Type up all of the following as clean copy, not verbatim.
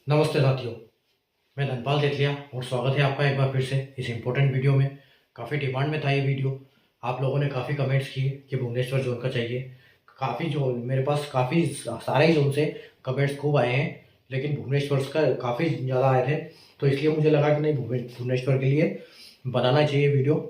नमस्ते साथियों, मैं धनपाल देथलिया और स्वागत है आपका एक बार फिर से इस इम्पोर्टेंट वीडियो में। काफ़ी डिमांड में था ये वीडियो। आप लोगों ने काफ़ी कमेंट्स किए कि भुवनेश्वर जोन का चाहिए। काफ़ी जो मेरे पास काफ़ी सारे ही जोन से कमेंट्स खूब आए हैं, लेकिन भुवनेश्वर का काफ़ी ज़्यादा आए थे, तो इसलिए मुझे लगा कि नहीं, भुवनेश्वर के लिए बनाना चाहिए वीडियो।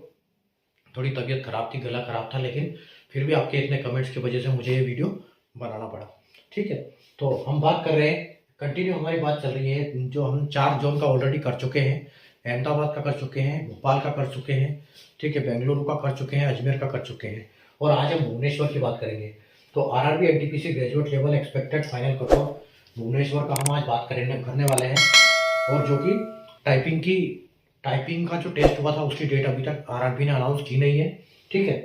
थोड़ी तबीयत ख़राब थी, गला ख़राब था, लेकिन फिर भी आपके इतने कमेंट्स की वजह से मुझे ये वीडियो बनाना पड़ा। ठीक है, तो हम बात कर रहे हैं, कंटिन्यू हमारी बात चल रही है। जो हम 4 जोन का ऑलरेडी कर चुके हैं, अहमदाबाद का कर चुके हैं, भोपाल का कर चुके हैं, ठीक है, बेंगलुरु का कर चुके हैं, अजमेर का कर चुके हैं, और आज हम भुवनेश्वर की बात करेंगे। तो RRB NTPC graduate level expected final cut off Bhubaneswar का हम आज बात करने वाले हैं। और जो कि टाइपिंग का जो टेस्ट हुआ था उसकी डेट अभी तक आरआरबी ने अनाउंस की नहीं है। ठीक है,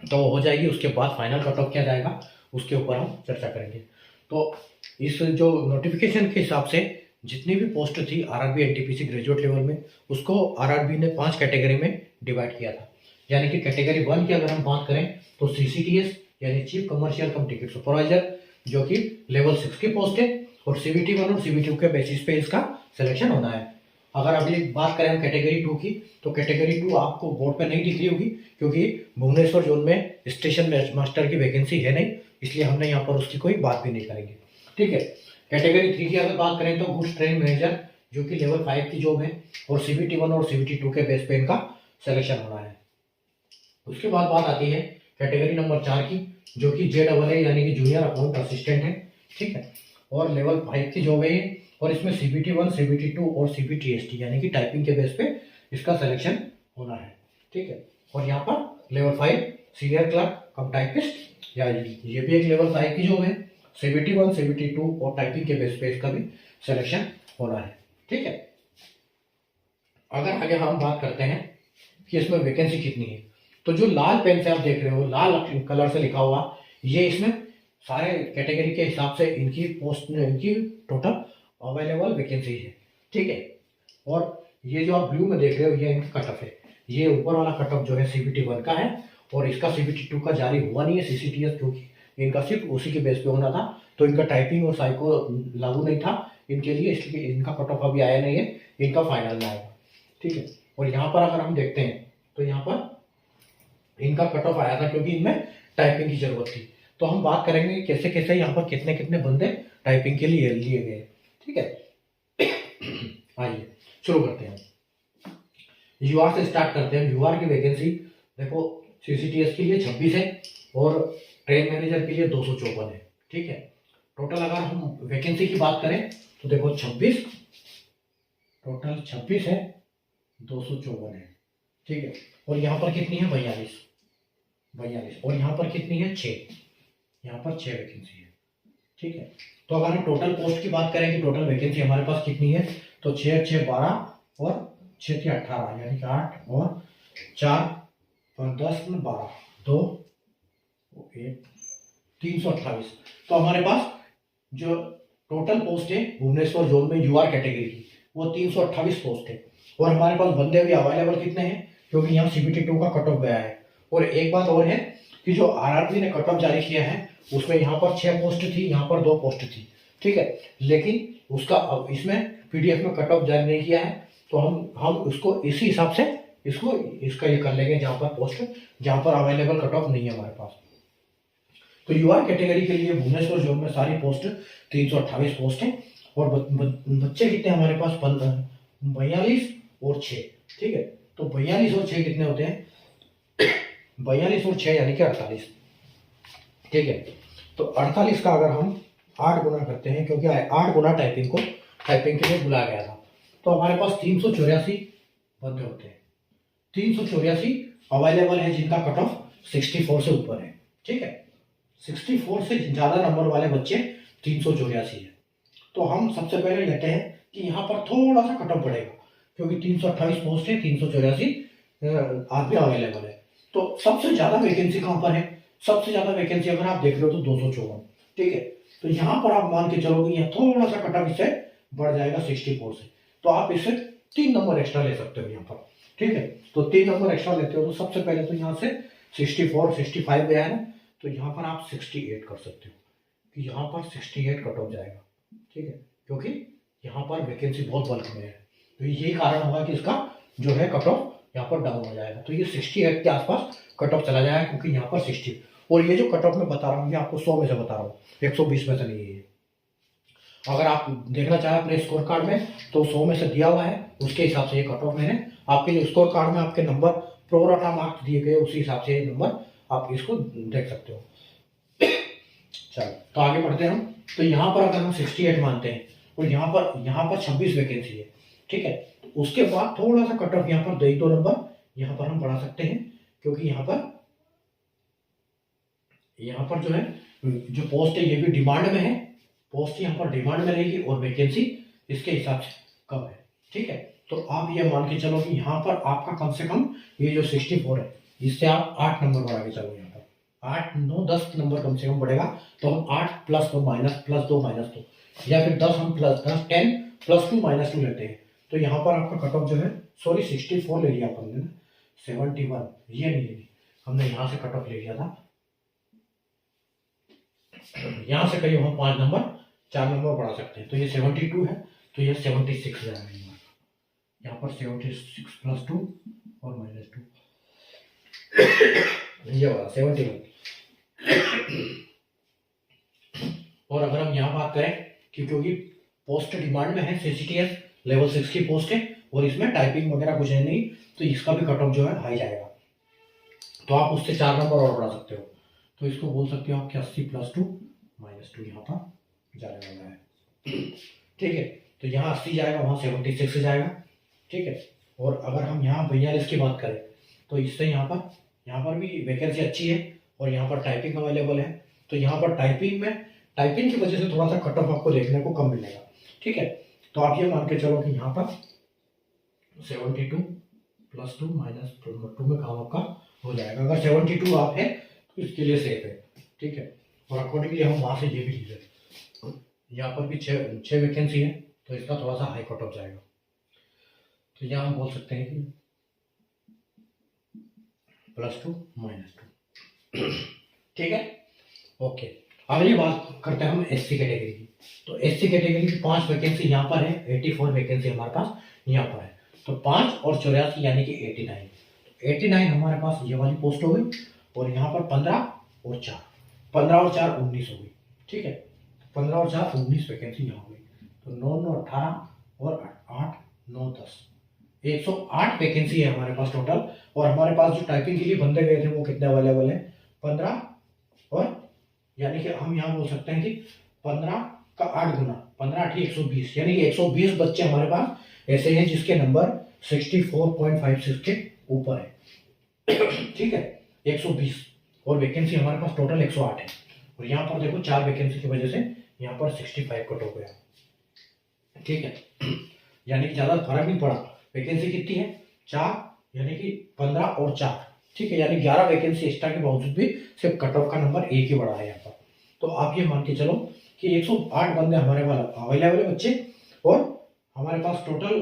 तो हो जाएगी, उसके बाद फाइनल कट ऑफ किया जाएगा, उसके ऊपर हम चर्चा करेंगे। तो इस जो नोटिफिकेशन के हिसाब से जितनी भी पोस्ट थी आरआरबी एनटीपीसी ग्रेजुएट लेवल में, उसको आरआरबी ने 5 कैटेगरी में डिवाइड किया था। यानी कि कैटेगरी 1 की अगर हम बात करें तो सीसीटीएस यानी चीफ कमर्शियल कम टिकट सुपरवाइजर, जो कि लेवल 6 की पोस्ट है, और सीबीटी 1 और सीबीटी 2 के बेसिस पे इसका सिलेक्शन होना है। अगर अभी बात करें हम कैटेगरी 2 की, तो कैटेगरी 2 आपको बोर्ड पे नहीं दिख रही होगी, क्योंकि भुवनेश्वर जोन में स्टेशन मास्टर की वैकेंसी है नहीं, इसलिए हमने यहाँ पर उसकी कोई बात भी नहीं करेंगे। ठीक है, कैटेगरी 3 की अगर बात करें तो गुड्स ट्रेन मैनेजर, जो कि लेवल 5 की जॉब है, और सीबीटी 1 और सीबीटी 2 के बेस पे इनका सिलेक्शन होना है। उसके बाद बात आती है कैटेगरी नंबर 4 की, जो कि JAA यानी कि जूनियर अकाउंट असिस्टेंट है। ठीक है, और लेवल 5 की जॉब है ये, और इसमें सीबीटी 1, सीबीटी 2 और सीबीटीएसटी यानी कि टाइपिंग के बेस पे इसका सिलेक्शन होना है। ठीक है, और यहाँ पर लेवल 5 सीनियर क्लर्क कम टाइपिस्ट, या ये भी एक लेवल 5 की जॉब है, सीबीटी 1, सीबीटी 2 और टाइपिंग के बेस पे इसका भी सिलेक्शन होना है। ठीक है, अगर आगे हम बात करते हैं कि इसमें वैकेंसी कितनी है, तो जो लाल पेन से आप देख रहे हो, लाल कलर से लिखा हुआ, ये इसमें सारे कैटेगरी के हिसाब से इनकी पोस्ट, इनकी टोटल अवेलेबल वैकेंसी है। ठीक है, और ये जो आप ब्लू में देख रहे हो, ये इनका कट ऑफ है। ये ऊपर वाला कट ऑफ जो है सीबीटी 1 का है, और इसका सीबीटी 2 का जारी हुआ नहीं है सीसीटीएस, क्योंकि इनका सिर्फ उसी के बेस पे होना था, तो इनका टाइपिंग और साइको लागू नहीं था इनके लिए, इसलिए इनका कट ऑफ अभी आया नहीं है, इनका फाइनल में आएगा। ठीक है, और यहाँ पर अगर हम देखते हैं तो यहाँ पर इनका कट ऑफ आया था, क्योंकि इनमें टाइपिंग की जरूरत थी। तो हम बात करेंगे कि कैसे कैसे यहाँ पर कितने कितने बंदे टाइपिंग के लिए लिए गए। ठीक है, आइए शुरू करते हैं। यूआर से स्टार्ट करते हैं। यूआर की वैकेंसी देखो, सीसीटीएस के लिए 26 है, और ट्रेन मैनेजर के लिए 254 है। ठीक है, टोटल अगर हम वैकेंसी की बात करें तो देखो 26, टोटल 26 है, 254 है। ठीक है, और यहाँ पर कितनी है, 42, और यहाँ पर कितनी है, 6, यहाँ पर 6 वैकेंसी है। ठीक है, तो अगर हम टोटल पोस्ट की बात करें कि टोटल वैकेंसी हमारे पास कितनी है, तो 6 6 12 और 6 3 18, यानी कि 8 और 4 और 10 में 12, 2 1 328। तो हमारे पास जो टोटल पोस्ट है भुवनेश्वर जोन में यूआर कैटेगरी की, वो 328 पोस्ट है। और हमारे पास बंदे भी अवेलेबल कितने हैं, क्योंकि यहाँ सीबीटी 2 का कट ऑफ गया है। और एक बात और है कि जो आरआरबी ने कट ऑफ जारी किया है, उसमें यहाँ पर 6 पोस्ट थी, यहाँ पर 2 पोस्ट थी। ठीक है, लेकिन उसका अब इसमें पीडीएफ में कट ऑफ जारी नहीं किया है, तो हम उसको इसी हिसाब से इसका ये कर लेंगे, जहाँ पर पोस्ट, जहाँ पर अवेलेबल कट ऑफ नहीं है हमारे पास। तो यूआर कैटेगरी के लिए भुवनेश्वर जोन में सारी पोस्ट 328 पोस्ट है, और बच्चे कितने हमारे पास, 42 और 6। ठीक है, तो 42 और 6 कितने होते हैं, 42 और 6 यानी कि 48। ठीक है, तो 48 का अगर हम 8 गुना करते हैं, क्योंकि 8 गुना टाइपिंग के लिए बुलाया गया था, तो हमारे पास 384 बंदे होते हैं। 384 अवेलेबल है, जिनका कट ऑफ 64 से ऊपर है। ठीक है, 64 से ज्यादा नंबर वाले बच्चे 384 है। तो हम सबसे पहले लेते हैं कि यहाँ पर थोड़ा सा कट ऑफ बढ़ेगा, क्योंकि 328 पोस्ट है, 384 आदमी अवेलेबल है। तो सबसे ज्यादा वैकेंसी कहाँ पर है, सबसे ज्यादा वैकेंसी अगर आप देख रहे हो तो 254। ठीक है, तो यहाँ पर आप मान के चलोगे यहाँ थोड़ा सा कट ऑफ इससे बढ़ जाएगा 64 से, तो आप इससे 3 नंबर एक्स्ट्रा ले सकते हो यहाँ पर। ठीक है, तो 3 नंबर एक्स्ट्रा लेते हो, तो सबसे पहले तो यहाँ से 64 65 गया है ना, तो यहाँ पर आप 68 कर सकते हो कि यहाँ पर 68 कट ऑफ जाएगा। ठीक है, क्योंकि यहाँ पर वैकेंसी बहुत बल्क में है, तो यही कारण होगा कि इसका जो है कट ऑफ यहाँ पर डाउन हो जाएगा। तो ये 68 के आसपास कट ऑफ चला जाएगा, क्योंकि यहाँ पर 60, और ये जो कट ऑफ मैं बता रहा हूँ ये आपको 100 में से बता रहा हूँ, 120 में से नहीं है ये। अगर आप देखना चाहें अपने स्कोर कार्ड में तो 100 में से दिया हुआ है, उसके हिसाब से ये कट ऑफ मैंने आपके लिए स्कोर कार्ड में आपके नंबर प्रोराटा मार्क्स दिए गए, उसी हिसाब से ये नंबर आप इसको देख सकते हो। चलो तो आगे बढ़ते हैं हम। तो यहाँ पर अगर हम 68 मानते हैं और यहाँ पर 26 वैकेंसी है, ठीक है, उसके बाद थोड़ा सा कट ऑफ यहाँ पर 2 नंबर यहाँ पर हम बढ़ा सकते हैं, क्योंकि यहाँ पर जो है जो पोस्ट है ये भी डिमांड में है, पोस्ट यहाँ पर डिमांड में रहेगी और वैकेंसी इसके हिसाब से कम है, ठीक है। तो आप ये मान के चलो कि यहाँ पर आपका कम से कम ये जो 64 है इससे आप 8 नंबर बढ़ा के चलो, यहाँ पर 8 9 10 नंबर कम से कम बढ़ेगा। तो हम 8 + 2 -+2 -2 या फिर 10 हम +10 +2 -2 लेते हैं। तो यहाँ पर आपका कट ऑफ जो है, सॉरी 64 ले लिया अपन ने, 71 ये नहीं है, हमने यहाँ से कट ऑफ ले लिया था, यहाँ से करीब हम 5 नंबर 4 नंबर बढ़ा सकते हैं। तो ये 72 है, तो ये 76 जाएगा, यहाँ पर 76 + 2 और -2 ये वाला 71। और अगर हम यहाँ बात करें कि क्योंकि पोस्ट डिमांड में है, CCTS लेवल 6 की पोस्ट है और इसमें टाइपिंग वगैरह कुछ है नहीं, तो इसका भी कट ऑफ जो है हाई जाएगा। तो आप उससे 4 नंबर और बढ़ा सकते हो, तो इसको बोल सकते हो आप कि 80 + 2 -2 यहाँ पर जाने वाला है, ठीक है। तो यहाँ 80 जाएगा, वहाँ 76 जाएगा, ठीक है। और अगर हम यहाँ 42 की बात करें तो इससे यहाँ पर भी वैकेंसी अच्छी है और यहाँ पर टाइपिंग अवेलेबल है। तो यहाँ पर टाइपिंग की वजह से थोड़ा सा कट ऑफ आपको देखने को कम मिलेगा, ठीक है। तो आप ये मान के चलो कि यहाँ पर 72 + 2 -2 में काम आपका हो जाएगा। अगर 72 आप है तो इसके लिए सेफ है, ठीक है। और अकॉर्डिंगली हम वहाँ से ये भी लीजिए, यहाँ पर भी 6 वैकेंसी है, तो इसका थोड़ा सा हाई कट ऑफ जाएगा। तो यहाँ हम बोल सकते हैं कि +2 -2, ठीक है, ओके। अगली बात करते हैं हम SC कैटेगरी की। तो SC कैटेगरी की 5 वैकेंसी यहाँ पर है, 84 वैकेंसी हमारे पास यहाँ पर है। तो 5 और 84 यानी कि 89 हमारे पास ये वाली पोस्ट हो गई, और यहाँ पर 15 और 4 19 हो गई, ठीक है। 15 और 4 19 वैकेंसी यहाँ हो गई। तो 9 9 18 और 8 9 10 108 वैकेंसी है हमारे पास टोटल। और हमारे पास जो टाइपिंग के लिए बंदे गए थे वो कितने अवेलेबल है, 15, और यानी कि हम यहाँ बोल सकते हैं कि 15 का 8 गुना 15 8 120, यानी कि 120 बच्चे हमारे पास ऐसे हैं जिसके नंबर 64.56 के ऊपर है, ठीक है, 120। और वैकेंसी हमारे पास टोटल 108 है। और यहाँ पर देखो 4 वैकेंसी की वजह से यहाँ पर 65 कट हो गया, ठीक है। यानी कि ज़्यादा फर्क नहीं पड़ा। वैकेंसी कितनी है, 4, यानी कि 15 और 4, ठीक है, यानी 11 वैकेंसी एक्स्ट्रा के बावजूद भी सिर्फ कट ऑफ का नंबर 1 ही बढ़ा है यहाँ पर। तो आप ये मान के चलो कि 108 बंदे हमारे पास अवेलेबल है बच्चे, और हमारे पास टोटल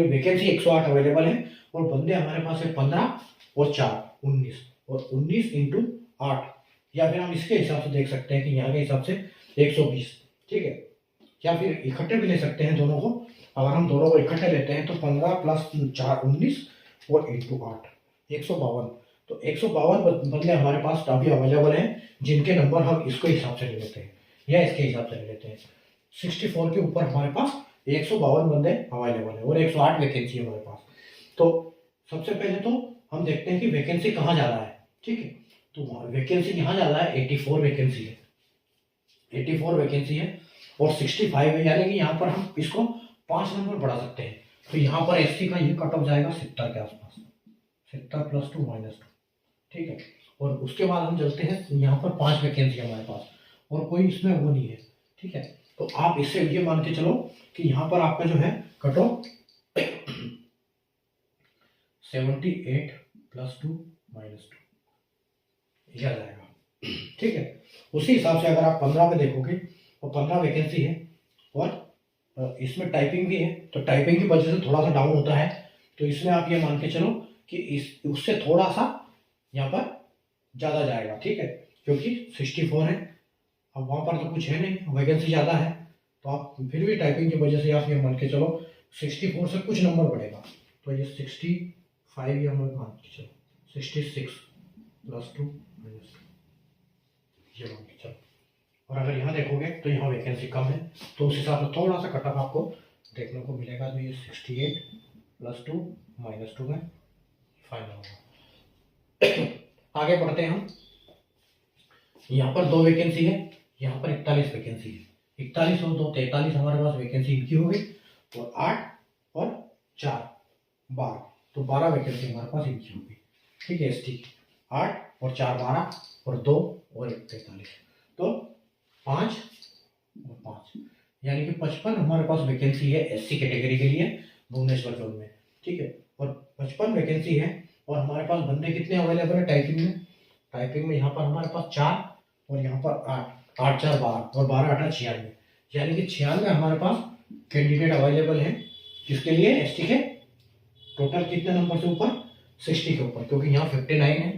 वैकेंसी 108 अवेलेबल है, और बंदे हमारे पास है 15 और 4 19, और 19 × 8, या फिर हम इसके हिसाब से देख सकते हैं कि यहाँ के हिसाब से 120, ठीक है। या फिर इकट्ठे भी ले सकते हैं दोनों को। अगर हम दोनों को इकट्ठे लेते हैं तो 15 + 4 19 और × 8 152। तो 152 बंदे हमारे पास अभी अवेलेबल हैं, जिनके नंबर हम इसके हिसाब से ले लेते हैं या इसके हिसाब से ले लेते हैं। 64 के ऊपर हमारे पास 152 बंदे अवेलेबल है और 108 वैकेंसी है हमारे पास। तो सबसे पहले तो हम देखते हैं कि वैकेंसी कहाँ ज़्यादा है, ठीक है। तो वैकेंसी यहाँ ज़्यादा है, 84 वैकेंसी है, 84 वैकेंसी है और 65 है, यानी कि यहाँ पर हम इसको 5 नंबर बढ़ा सकते हैं। तो यहाँ पर SC का ये कट ऑफ जाएगा 70 के आसपास, 70 + 2 -2, ठीक है। और उसके बाद हम चलते हैं, यहाँ पर 5 वैकेंसी हमारे पास और कोई इसमें वो नहीं है, ठीक है। तो आप इससे ये मान के चलो कि यहाँ पर आपका जो है कट ऑफ 78 + 2 -2 यह जाएगा, ठीक है। उसी हिसाब से अगर आप 15 में देखोगे तो 15 वैकेंसी है और इसमें टाइपिंग भी है, तो टाइपिंग की वजह से थोड़ा सा डाउन होता है। तो इसमें आप ये मान के चलो कि उससे थोड़ा सा यहाँ पर ज़्यादा जाएगा, ठीक है, क्योंकि 64 है। अब वहाँ पर तो कुछ है नहीं, वैकेंसी ज़्यादा है, तो आप फिर भी टाइपिंग की वजह से आप ये मान के चलो 64 से कुछ नंबर बढ़ेगा, तो ये 65 ये हम मान के चलो 66 प्लस 2 माइनस 2 ये मान के चलो। और अगर यहाँ देखोगे तो यहाँ वैकेंसी कम है, तो उस हिसाब से थोड़ा सा कट ऑफ आपको देखने को मिलेगा। तो ये 68 प्लस 2 माइनस 2 में फाइनल होगा। आगे बढ़ते हैं हम। यहाँ पर 2 वैकेंसी है, यहाँ पर 41 वैकेंसी है। 41 और 2 43 हमारे पास वैकेंसी इनकी हो गई, और 8 और 4 12, तो 12 वैकेंसी हमारे पास इनकी होगी। ठीक है, एसटी 8 और 4 12 और 2 और 1 43, तो 5 और 5 यानी कि 55 हमारे पास वैकेंसी है एससी कैटेगरी के लिए भुवनेश्वर जोन में। ठीक है, और 55 वैकेंसी है, और हमारे पास बंदे कितने अवेलेबल है टाइपिंग में? टाइपिंग में यहाँ पर हमारे पास 4 और यहाँ पर 8, 8 4 12 और 12 8 96, यानी कि 96 हमारे पास कैंडिडेट अवेलेबल है। किसके लिए? एसटी के। टोटल कितने नंबर से ऊपर? 60 के ऊपर, क्योंकि यहाँ 59 है,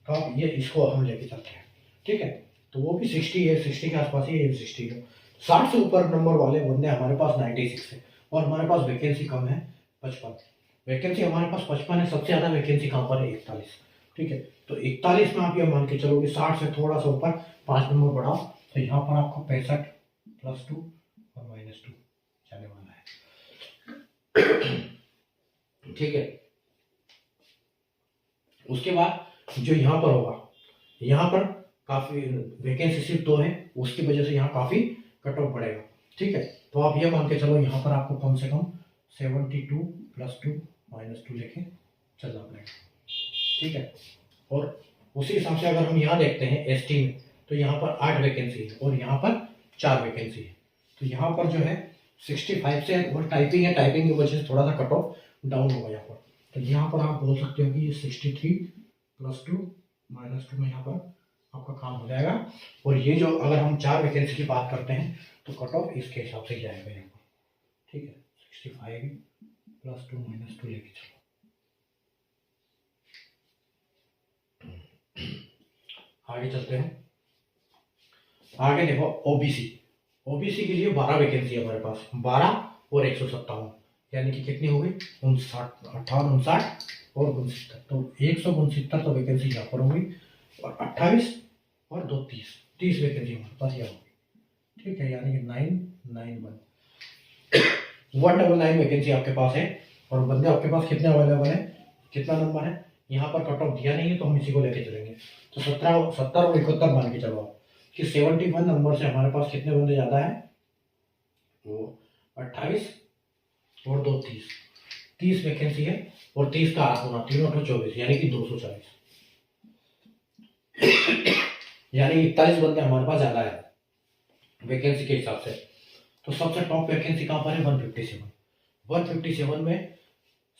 तो आप ये इसको हम लेके चलते हैं। ठीक है, तो वो भी 60 है, 60 के आसपास ही है, ये 60 है। 60 से ऊपर नंबर वाले बंदे हमारे पास 96 है, और हमारे पास वैकेंसी कम है 55। वैकेंसी हमारे पास 55 है, सबसे ज़्यादा वैकेंसी कहाँ पर है? 41। ठीक है, तो 41 में आप ये मान के चलोगे 60 से थोड़ा सा ऊपर 5 नंबर बढ़ाओ, तो यहाँ पर आपको 65 प्लस 2 और माइनस 2 जाने वाला है। ठीक है, उसके बाद जो यहाँ पर होगा, यहाँ पर काफ़ी वैकेंसी सिर्फ 2 है, उसकी वजह से यहाँ काफ़ी कट ऑफ बढ़ेगा। ठीक है, तो आप ये मान के चलो यहाँ पर आपको कम से कम 72 प्लस 2 माइनस 2 लेके चलना पड़ेगा। ठीक है, और उसी हिसाब से अगर हम यहाँ देखते हैं एसटी में, तो यहाँ पर 8 वैकेंसी है और यहाँ पर 4 वैकेंसी है, तो यहाँ पर जो है 65 से, और टाइपिंग है, टाइपिंग की वजह से थोड़ा सा कट ऑफ डाउन होगा यहाँ पर। तो यहाँ पर आप बोल सकते हो कि ये 63 प्लस 2 माइनस 2 में यहाँ पर आपका काम हो जाएगा। और ये जो अगर हम 4 वैकेंसी की बात करते हैं तो कट ऑफ इसके हिसाब से ही जाएगा यहाँ पर। ठीक है, 65 प्लस 2 माइनस 2 लेके चलो। आगे चलते हैं। आगे देखो ओबीसी। ओबीसी के लिए 12 वैकेंसी है हमारे पास, 12 और 157, यानी कि कितनी हो गई? 59, 58, 59 और 69, तो 169 तो वैकेंसी यहाँ पर होगी, और 28 और 2 30 वैकेंसी हमारे पास यहाँ होगी। ठीक है, यानी कि 991 199 वैकेंसी आपके पास है, और बंदे आपके पास कितने अवेलेबल है? कितना नंबर है? यहाँ पर कट ऑफ दिया नहीं है, तो हम इसी को लेके चलेंगे। तो 70 और 71 मान के चलो कि 71 नंबर से हमारे पास कितने बंदे ज़्यादा है? वो 28 और 2 30 वैकेंसी है, और 30 का 8 गुना 3 और 24, यानी कि 240, यानी 41 बंदे हमारे पास ज़्यादा है वैकेंसी के हिसाब से। तो सबसे टॉप वैकेंसी कहाँ पर है? 157 में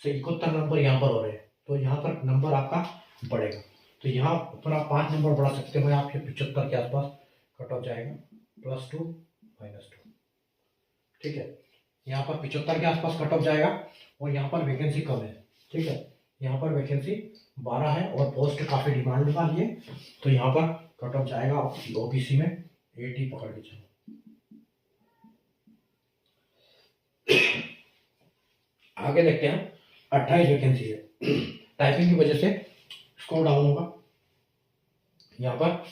से 71 नंबर यहाँ पर हो रहे हैं, तो यहाँ पर नंबर आपका बढ़ेगा। तो यहाँ पर आप 5 नंबर बढ़ा सकते हो, आप ये 75 के आसपास कट ऑफ जाएगा, प्लस 2 माइनस 2। ठीक है, यहाँ पर 75 के आसपास कट ऑफ जाएगा, और यहाँ पर वैकेंसी कम है। ठीक है, यहाँ पर वैकेंसी 12 है, और पोस्ट काफ़ी डिमांड वाली है, तो यहाँ पर कट ऑफ जाएगा ओबीसी में 80 पकड़ के चलो। आगे देखते हैं, 28 वैकेंसी है। टाइपिंग की वजह से स्कोर डाउन होगा, यहाँ पर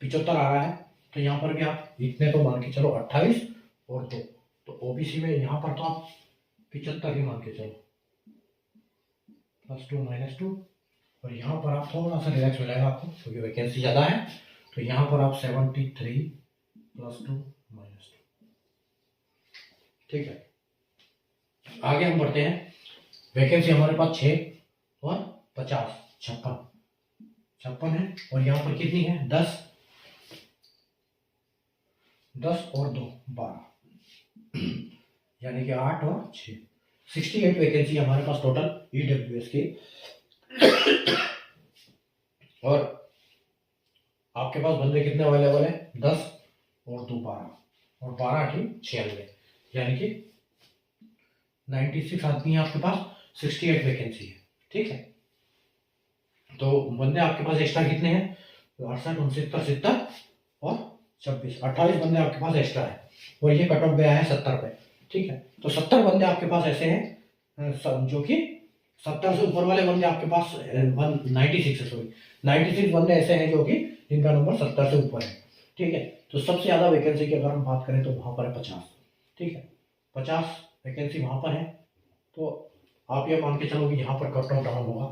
75 आ रहा है, तो यहाँ पर भी आप इतने तो मान के चलो 28 और 2, तो ओबीसी में यहाँ पर तो आप 75 ही मान के चलो, प्लस 2 माइनस 2, और यहाँ पर आप थोड़ा सा रिलैक्स हो जाएगा आपको, क्योंकि वैकेंसी ज़्यादा है, तो यहाँ पर आप 73 प्लस 2 माइनस 2। ठीक है, आगे हम बढ़ते हैं। वैकेंसी हमारे पास 6 और 50 56 है, और यहाँ पर कितनी है? 10 और 2 12, यानी कि 8 और 6 68 वैकेंसी हमारे पास टोटल ईडब्ल्यूएस की। और आपके पास बंदे कितने अवेलेबल है? 10 और 2 12, और 12 8 96, यानी कि 96 आदमी है आपके पास, 68 वैकेंसी है। ठीक है, तो बंदे आपके पास एक्स्ट्रा कितने हैं? 68 69 70 और 26, 28 बंदे आपके पास एक्स्ट्रा है और ये कट ऑफ गया है 70 पे। ठीक है, तो 70 बंदे आपके पास ऐसे हैं जो कि 70 से ऊपर वाले बंदे आपके पास 96 है, सॉरी 96 बंदे ऐसे हैं जो कि जिनका नंबर 70 से ऊपर है। ठीक है, तो सबसे ज़्यादा वैकेंसी की अगर हम बात करें तो वहाँ पर है 50। ठीक है, 50 वैकेंसी वहाँ पर है। तो आप ये मान के चलो कि यहाँ पर कट ऑफ डाउन होगा,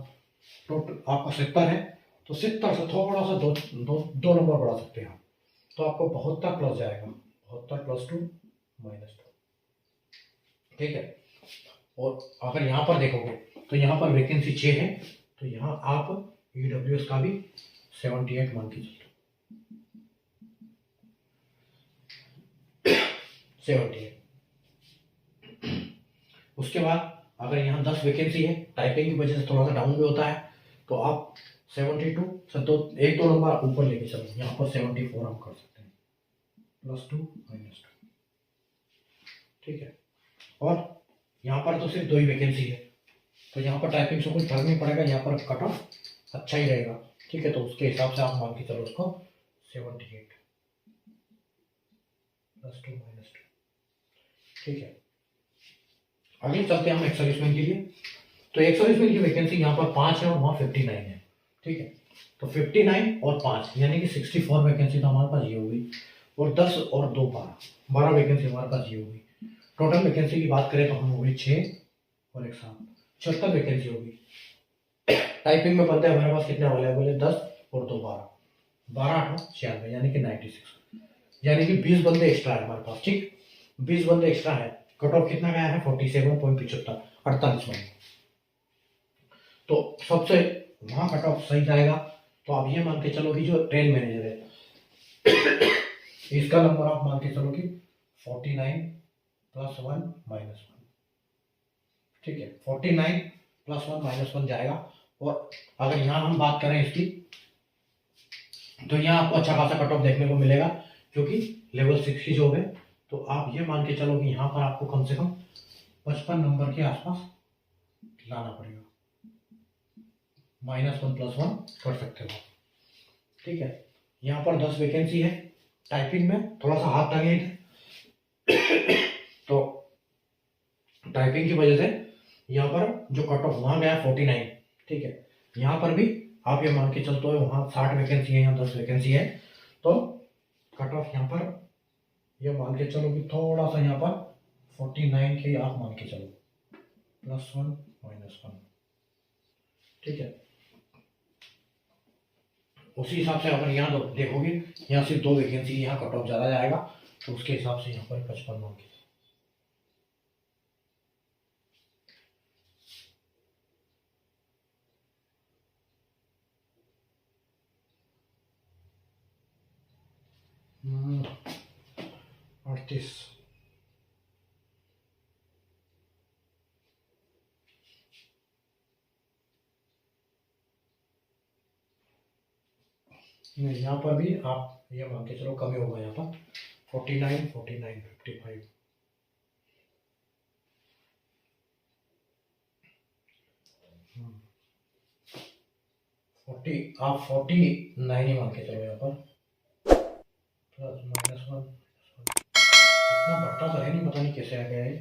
टोटल आपका 70 है तो 70 से थोड़ा सा दो नंबर बढ़ा सकते हैं आप, तो आपको 72 प्लस जाएगा, 72 + 2 -2। ठीक है, और अगर यहाँ पर देखोगे तो यहाँ पर वैकेंसी 6 है, तो यहाँ आप EWS का भी 78 मान के चलो, 78। उसके बाद अगर यहाँ 10 वैकेंसी है, टाइपिंग की वजह से थोड़ा सा डाउन भी होता है, तो आप 72 से एक दो नंबर ऊपर लेके चलो, यहाँ पर 74 हम कर सकते हैं, +2 -2। ठीक है, और यहाँ पर तो सिर्फ 2 ही वैकेंसी है, तो यहाँ पर टाइपिंग से कुछ फर्क नहीं पड़ेगा, यहाँ पर कट ऑफ अच्छा ही रहेगा। ठीक है, तो उसके हिसाब से आप मान के चलो उसको 78 +2 -2। ठीक है, आगे चलते हैं हम एक्स सर्विसमैन के लिए। तो एक्स सर्विसमैन की वैकेंसी यहाँ पर 5 है और वहाँ 59 है। ठीक है, तो 59 और 5 यानी कि 64 वैकेंसी तो हमारे पास ये होगी, और 10 और 2 12 वैकेंसी हमारे पास ये होगी। टोटल वैकेंसी की बात करें तो हम होगी 6 और 1 7 76 वैकेंसी होगी। टाइपिंग में बंदे हमारे पास कितने अवेलेबल है, 10 और 2 12 12 8 96 यानी कि 96, यानी कि 20 बंदे एक्स्ट्रा है हमारे पास। ठीक, 20 बंदे एक्स्ट्रा है। कट ऑफ कितना गया है, 47.75, 48 बंदे। तो सबसे वहां कट ऑफ सही जाएगा। तो आप ये मान के चलो कि जो ट्रेन मैनेजर है इसका नंबर आप मान के चलो कि 49 + 1 -1। ठीक है, 49 + 1 -1 जाएगा। और अगर यहाँ हम बात करें इसकी, तो यहाँ आपको अच्छा खासा कट ऑफ देखने को मिलेगा, क्योंकि लेवल 6 की जॉब है। तो आप ये मान के चलो कि यहाँ पर आपको कम से कम 55 नंबर के आसपास लाना पड़ेगा, -1 + 1 कर सकते हो। ठीक है, यहाँ पर 10 वैकेंसी है। टाइपिंग में थोड़ा सा हाथ टांगे थे तो टाइपिंग की वजह से यहाँ पर जो कट ऑफ वहाँ गया 49। ठीक है, यहाँ पर भी आप ये मान के चलते हो वहाँ 60 वैकेंसी है, यहाँ 10 वैकेंसी है, तो कट ऑफ यहाँ पर ये मान के चलो कि थोड़ा सा यहाँ पर 49 के आप मान के चलो, +1 -1। ठीक है, उसी हिसाब से अगर यहाँ देखोगे, यहाँ सिर्फ 2 वैकेंसी, यहाँ कट ऑफ ज़्यादा जाएगा, तो उसके हिसाब से यहाँ पर 55 मान के चलो। 38 यहाँ पर भी आप ये मान के चलो कम ही होगा, यहाँ पर 49 49 55। आप 49 ही मान के चलो, यहाँ पर +- 1 इतना बढ़ता तो है नहीं, पता नहीं कैसे आ गया है,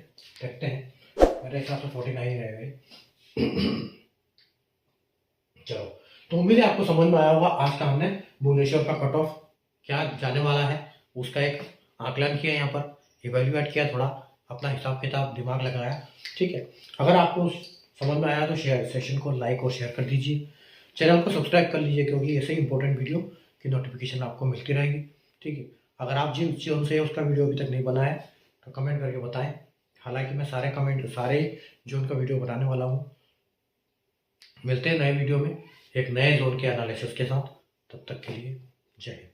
देखते हैं। मेरे हिसाब से 49 ही रहेगा। चलो, तो उम्मीद है आपको समझ में आया होगा। आज का हमने भुवनेश्वर का कट ऑफ क्या जाने वाला है उसका एक आकलन किया, यहाँ पर इवेल्युएट किया, थोड़ा अपना हिसाब किताब दिमाग लगाया। ठीक है, अगर आपको समझ में आया तो सेशन को लाइक और शेयर कर दीजिए, चैनल को सब्सक्राइब कर लीजिए, क्योंकि ऐसे ही इंपॉर्टेंट वीडियो की नोटिफिकेशन आपको मिलती रहेगी। ठीक है, अगर आप जिन चीज़ों से उसका वीडियो अभी तक नहीं बनाया तो कमेंट करके बताएं। हालांकि मैं सारे जोन का वीडियो बनाने वाला हूँ। मिलते हैं नए वीडियो में एक नए जोन के एनालिसिस के साथ, तब तक के लिए जय हिंद।